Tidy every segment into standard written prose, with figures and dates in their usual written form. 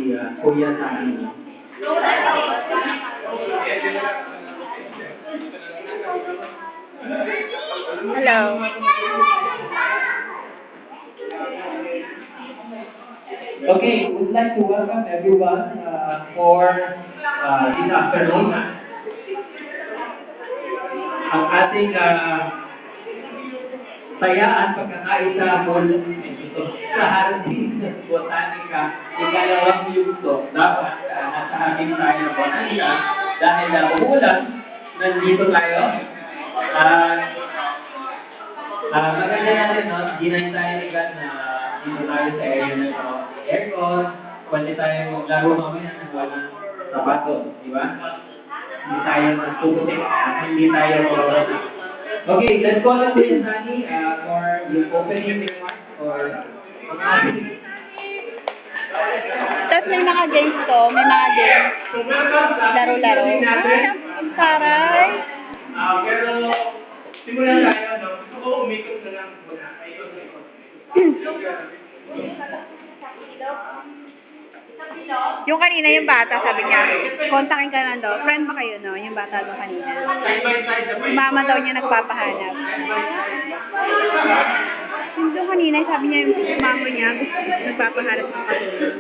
si Kuya Sani. Hello. Okay, we'd like to welcome everyone for this afternoon. Ang ating saya at pagkakaisa mula sa Hardin Botanica, ikalawang yugto. Dapat nasa Hardin tayo ng Botanica dahil umulan, nandito tayo. Maganda natin, no? Ginay tayo ni God na dito tayo sa area na ito. Aircon, pwede tayo maglaro mamaya ng walang sapatos, di ba? Hindi tayo magtututik, hindi tayo marorona. Okay, let's call on Kuya Sani for the opening remarks or Tapos may mga games to, may mga games. Laro-laro. Ang saray. Pero, simulan tayo, no? Gusto ko umikot na lang muna. Ikot. Yung kanina, yung bata, sabi niya, kontakin ka na daw. Friend ba kayo, no? Yung bata daw kanina. Yung mama daw niya nagpapahanap. Yung daw kanina, sabi niya, yung mama niya, nagpapahanap ng katulong.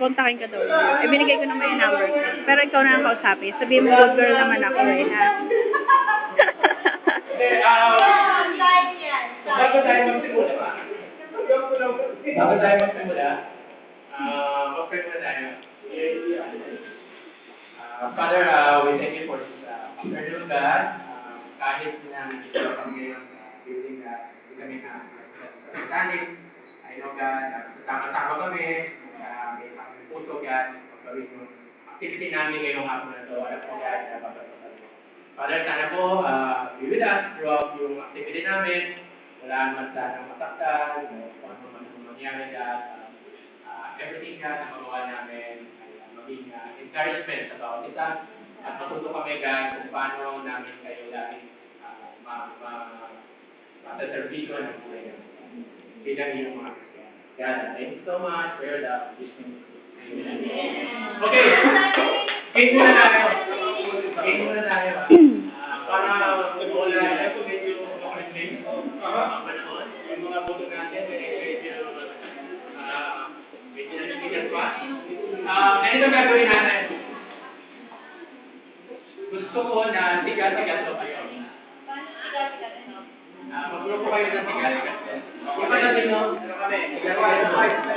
Kontakin ka daw. Binigay ko naman yung number ko. Pero ikaw na lang kausapin. Sabihin mo, good girl naman ako eh, ha? Bago tayo magsimula, mag-pray muna tayo. Father, we thank you for this afternoon, God. Kahit na nandito kami ngayong building na hindi kami na-mechanic, I know, God, tama-tama kami, may puso, God, pagkawin yung activity namin ngayong hapon na ito. Alam ko, God, papasok. Father, sana po, be with us throughout yung activity namin. Wala naman sanang masaktan, kung ano man yung mangyari, God. Everything God na magawa namin ay maging encouragement sa bawat isa. At matuto kami, God, kung paano namin kayo lagi masaservisyo ng buhay namin. Bilang iyong mga Kristiyan. God, thank you so much for your love. Amen. Okay. Game muna tayo. Para wala ito medyo makinig panahon. Yung mga boto natin, medyo nanitigil pa. Ganito gagawin natin. Gusto ko na tigas-tigas ko kayo. Magpuro ko kayo ng tigas-tigas. Iba natin, no? Ano kami? Tigas-tigas.